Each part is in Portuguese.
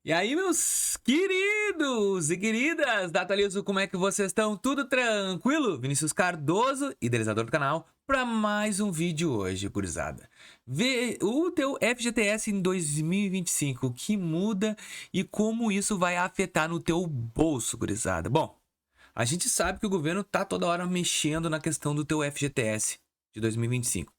E aí, meus queridos e queridas da Atualizo, como é que vocês estão? Tudo tranquilo? Vinícius Cardoso, idealizador do canal, para mais um vídeo hoje, gurizada. Vê o teu FGTS em 2025, o que muda e como isso vai afetar no teu bolso, gurizada. Bom, a gente sabe que o governo tá toda hora mexendo na questão do teu FGTS de 2025.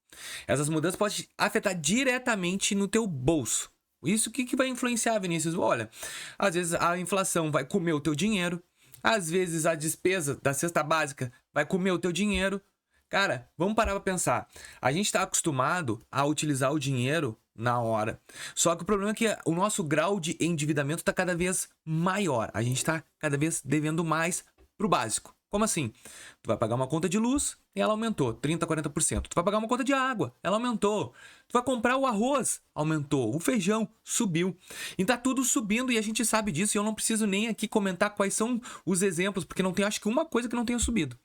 Essas mudanças podem afetar diretamente no teu bolso. Isso que vai influenciar, Vinícius? Olha, às vezes a inflação vai comer o teu dinheiro, às vezes a despesa da cesta básica vai comer o teu dinheiro. Cara, vamos parar pra pensar. A gente tá acostumado a utilizar o dinheiro na hora. Só que o problema é que o nosso grau de endividamento tá cada vez maior. A gente tá cada vez devendo mais pro básico. Como assim? Tu vai pagar uma conta de luz e ela aumentou 30%, 40%. Tu vai pagar uma conta de água, ela aumentou. Tu vai comprar o arroz, aumentou. O feijão subiu. E tá tudo subindo e a gente sabe disso. E eu não preciso nem aqui comentar quais são os exemplos, porque não tem, acho que uma coisa que não tenha subido.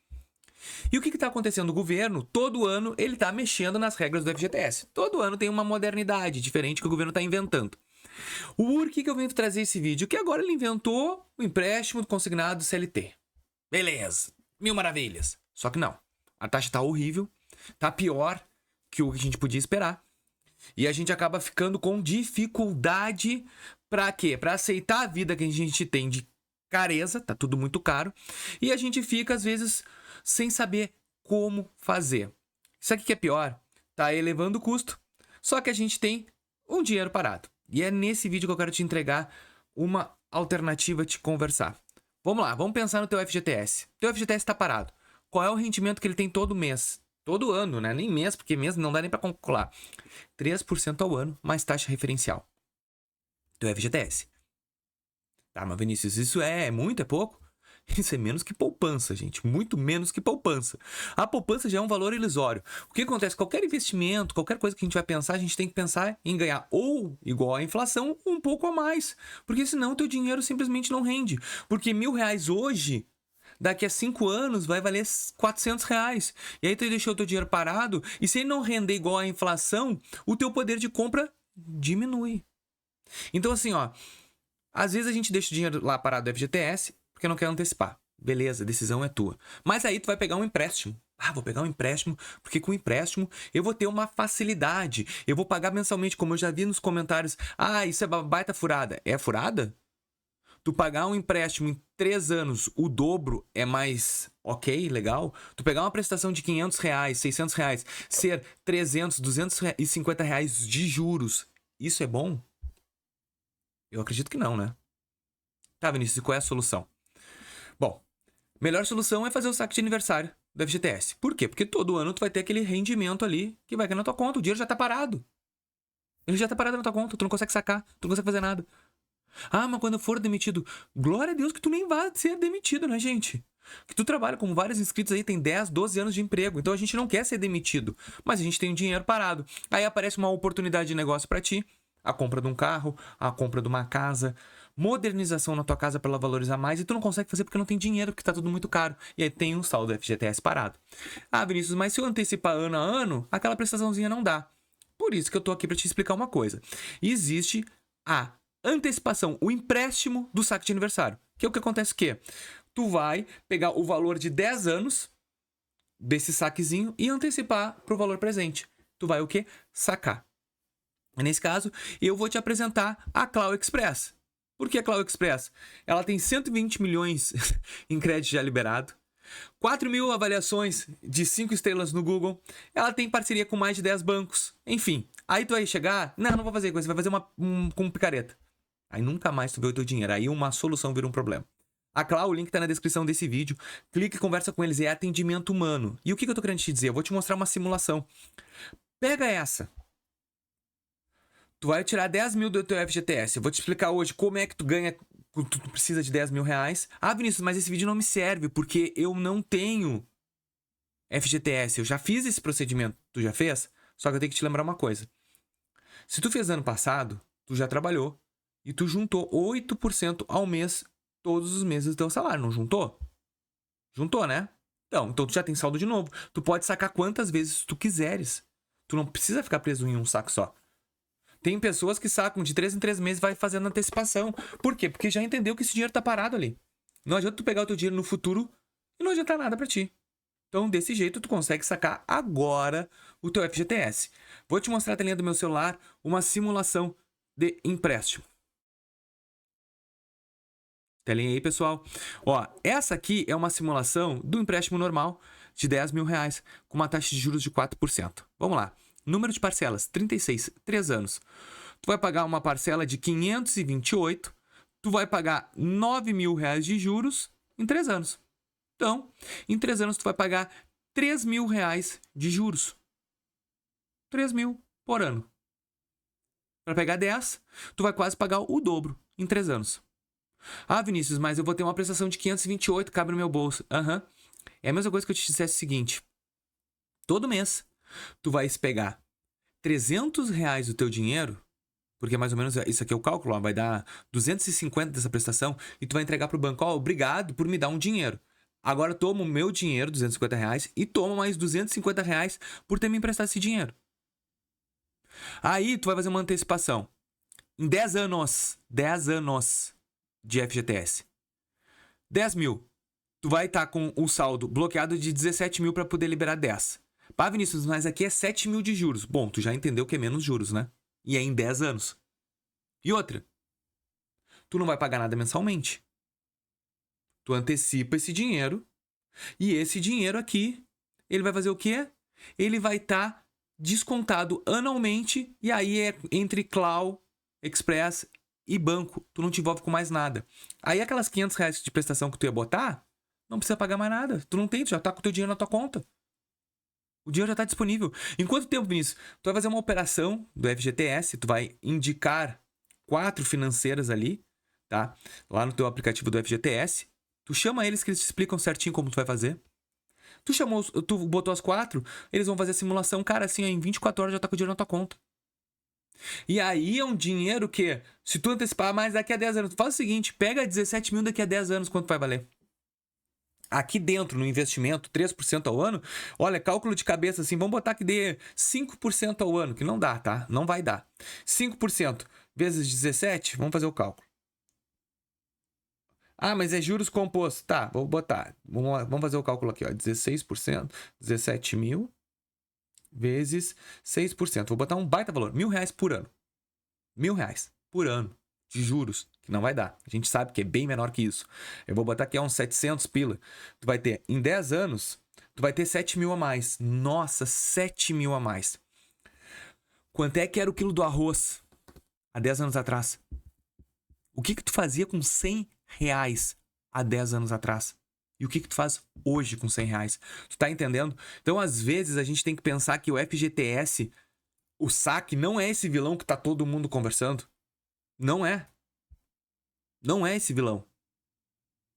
E o que está acontecendo? O governo, todo ano, ele está mexendo nas regras do FGTS. Todo ano tem uma modernidade diferente que o governo está inventando. Por que eu venho trazer esse vídeo? Que agora ele inventou o empréstimo consignado CLT. Beleza, mil maravilhas. Só que não, a taxa tá horrível, tá pior que o que a gente podia esperar. E a gente acaba ficando com dificuldade pra quê? Pra aceitar a vida que a gente tem de careza, tá tudo muito caro. E a gente fica, às vezes, sem saber como fazer. Isso aqui que é pior, tá elevando o custo, só que a gente tem um dinheiro parado. E é nesse vídeo que eu quero te entregar uma alternativa, te conversar. Vamos lá, vamos pensar no teu FGTS. Teu FGTS está parado. Qual é o rendimento que ele tem todo mês? Todo ano, né? Nem mês, porque mês não dá nem para calcular. 3% ao ano, mais taxa referencial. Teu FGTS. Tá, mas Vinícius, isso é muito? É pouco? Isso é menos que poupança, gente. Muito menos que poupança. A poupança já é um valor ilusório. O que acontece? Qualquer investimento, qualquer coisa que a gente vai pensar, a gente tem que pensar em ganhar ou igual à inflação, um pouco a mais. Porque senão o teu dinheiro simplesmente não rende. Porque R$1.000 hoje, daqui a 5 anos, vai valer R$400. E aí tu deixou o teu dinheiro parado, e se ele não render igual à inflação, o teu poder de compra diminui. Então assim, ó, às vezes a gente deixa o dinheiro lá parado do FGTS porque não quer antecipar. Beleza, a decisão é tua. Mas aí tu vai pegar um empréstimo. Ah, vou pegar um empréstimo, porque com o empréstimo eu vou ter uma facilidade. Eu vou pagar mensalmente, como eu já vi nos comentários. Ah, isso é baita furada. É furada? Tu pagar um empréstimo em 3 anos, o dobro é mais ok, legal? Tu pegar uma prestação de R$500, R$600, ser 300, R$250 de juros, isso é bom? Eu acredito que não, né? Tá, Vinícius, e qual é a solução? Bom, melhor solução é fazer o saque de aniversário do FGTS. Por quê? Porque todo ano tu vai ter aquele rendimento ali que vai cair na tua conta. O dinheiro já tá parado. Ele já tá parado na tua conta. Tu não consegue sacar. Tu não consegue fazer nada. Ah, mas quando eu for demitido... Glória a Deus que tu nem vai ser demitido, né, gente? Que tu trabalha com vários inscritos aí, tem 10, 12 anos de emprego. Então a gente não quer ser demitido. Mas a gente tem o dinheiro parado. Aí aparece uma oportunidade de negócio pra ti. A compra de um carro, a compra de uma casa, modernização na tua casa para ela valorizar mais, e tu não consegue fazer porque não tem dinheiro, porque tá tudo muito caro. E aí tem um saldo FGTS parado. Ah, Vinícius, mas se eu antecipar ano a ano, aquela prestaçãozinha não dá. Por isso que eu tô aqui para te explicar uma coisa. Existe a antecipação, o empréstimo do saque de aniversário. Que é o que acontece que tu vai pegar o valor de 10 anos desse saquezinho e antecipar pro valor presente. Tu vai o quê? Sacar. Nesse caso, eu vou te apresentar a Clau Express. Por que a Clau Express? Ela tem 120 milhões em crédito já liberado, 4.000 avaliações de 5 estrelas no Google, ela tem parceria com mais de 10 bancos. Enfim, aí tu vai chegar... Não vou fazer coisa, você vai fazer com picareta. Aí nunca mais tu vê o teu dinheiro, aí uma solução vira um problema. A Clau, o link tá na descrição desse vídeo. Clica e conversa com eles, é atendimento humano. E o que eu tô querendo te dizer? Eu vou te mostrar uma simulação. Pega essa. Tu vai tirar 10 mil do teu FGTS. Eu vou te explicar hoje como é que tu ganha, tu precisa de R$10.000. Ah, Vinícius, mas esse vídeo não me serve porque eu não tenho FGTS. Eu já fiz esse procedimento. Tu já fez? Só que eu tenho que te lembrar uma coisa. Se tu fez ano passado, tu já trabalhou e tu juntou 8% ao mês todos os meses do teu salário, não juntou? Juntou, né? Então tu já tem saldo de novo. Tu pode sacar quantas vezes tu quiseres. Tu não precisa ficar preso em um saco só. Tem pessoas que sacam de 3 em 3 meses e vai fazendo antecipação. Por quê? Porque já entendeu que esse dinheiro tá parado ali. Não adianta tu pegar o teu dinheiro no futuro e não adianta nada pra ti. Então, desse jeito, tu consegue sacar agora o teu FGTS. Vou te mostrar a telinha do meu celular uma simulação de empréstimo. Telinha aí, pessoal. Ó, essa aqui é uma simulação do empréstimo normal de R$10 mil, com uma taxa de juros de 4%. Vamos lá. Número de parcelas, 36, 3 anos. Tu vai pagar uma parcela de 528, tu vai pagar R$9 mil de juros em 3 anos. Então, em 3 anos tu vai pagar R$3 mil de juros. 3 mil por ano. Para pegar 10, tu vai quase pagar o dobro em 3 anos. Ah, Vinícius, mas eu vou ter uma prestação de 528, cabe no meu bolso. Aham. É a mesma coisa que eu te dissesse o seguinte. Todo mês, tu vai pegar R$300 do teu dinheiro, porque mais ou menos isso aqui é o cálculo, ó, vai dar 250 dessa prestação, e tu vai entregar pro banco, ó, obrigado por me dar um dinheiro. Agora toma o meu dinheiro, R$250, e toma mais R$250 por ter me emprestado esse dinheiro. Aí tu vai fazer uma antecipação. Em 10 anos de FGTS. 10 mil. Tu vai estar com o saldo bloqueado de 17 mil para poder liberar 10. Pá, Vinícius, mas aqui é 7 mil de juros. Bom, tu já entendeu que é menos juros, né? E é em 10 anos. E outra, tu não vai pagar nada mensalmente. Tu antecipa esse dinheiro e esse dinheiro aqui, ele vai fazer o quê? Ele vai estar descontado anualmente e aí é entre Clau, Express e banco. Tu não te envolve com mais nada. Aí aquelas R$500 de prestação que tu ia botar, não precisa pagar mais nada. Tu não tem, tu já tá com o teu dinheiro na tua conta. O dinheiro já tá disponível. Em quanto tempo, Vinícius? Tu vai fazer uma operação do FGTS, tu vai indicar 4 financeiras ali, tá? Lá no teu aplicativo do FGTS. Tu chama eles que eles te explicam certinho como tu vai fazer. Tu botou as 4, eles vão fazer a simulação, cara, assim, em 24 horas já tá com o dinheiro na tua conta. E aí é um dinheiro que, se tu antecipar mais daqui a 10 anos, tu faz o seguinte, pega 17 mil daqui a 10 anos, quanto vai valer? Aqui dentro, no investimento, 3% ao ano, olha, cálculo de cabeça assim, vamos botar que dê 5% ao ano, que não dá, tá? Não vai dar. 5% vezes 17, vamos fazer o cálculo. Ah, mas é juros compostos. Tá, vou botar. Vamos fazer o cálculo aqui, ó. 16%, 17 mil vezes 6%. Vou botar um baita valor, R$1.000 por ano. R$1.000 por ano de juros, que não vai dar. A gente sabe que é bem menor que isso. Eu vou botar aqui uns 700 pila. Tu vai ter, em 10 anos, tu vai ter 7 mil a mais. Nossa, 7 mil a mais. Quanto é que era o quilo do arroz há 10 anos atrás? O que tu fazia com R$100 há 10 anos atrás? E o que tu faz hoje com R$100? Tu tá entendendo? Então, às vezes, a gente tem que pensar que o FGTS, o saque, não é esse vilão que tá todo mundo conversando. Não é. Não é esse vilão.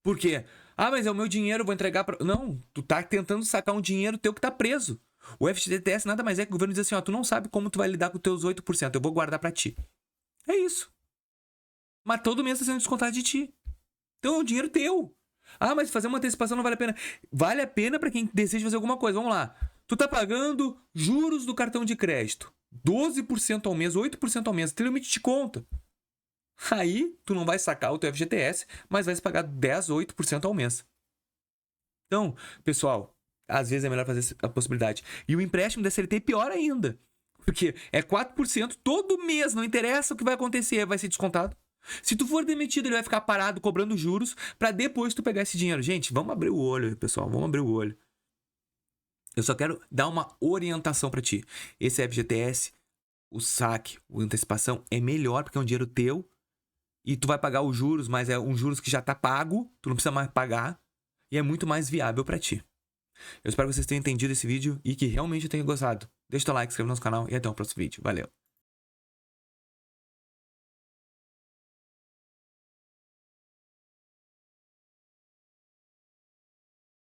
Por quê? Ah, mas é o meu dinheiro, eu vou entregar pra... Não, tu tá tentando sacar um dinheiro teu que tá preso. O FGTS nada mais é que o governo diz assim, ó, tu não sabe como tu vai lidar com os teus 8%, eu vou guardar pra ti. É isso. Mas todo mês tá sendo descontado de ti. Então é um dinheiro teu. Ah, mas fazer uma antecipação não vale a pena. Vale a pena pra quem deseja fazer alguma coisa. Vamos lá. Tu tá pagando juros do cartão de crédito. 12% ao mês, 8% ao mês. Tem limite de conta. Aí, tu não vai sacar o teu FGTS, mas vai pagar 10, 8% ao mês. Então, pessoal, às vezes é melhor fazer a possibilidade. E o empréstimo da CLT é pior ainda. Porque é 4% todo mês, não interessa o que vai acontecer, vai ser descontado. Se tu for demitido, ele vai ficar parado cobrando juros para depois tu pegar esse dinheiro. Gente, vamos abrir o olho, pessoal, vamos abrir o olho. Eu só quero dar uma orientação para ti. Esse FGTS, o saque, a antecipação é melhor porque é um dinheiro teu e tu vai pagar os juros, mas é um juros que já tá pago, tu não precisa mais pagar e é muito mais viável para ti. Eu espero que vocês tenham entendido esse vídeo e que realmente tenham gostado. Deixa o teu like, se inscreva no nosso canal e até o próximo vídeo. Valeu!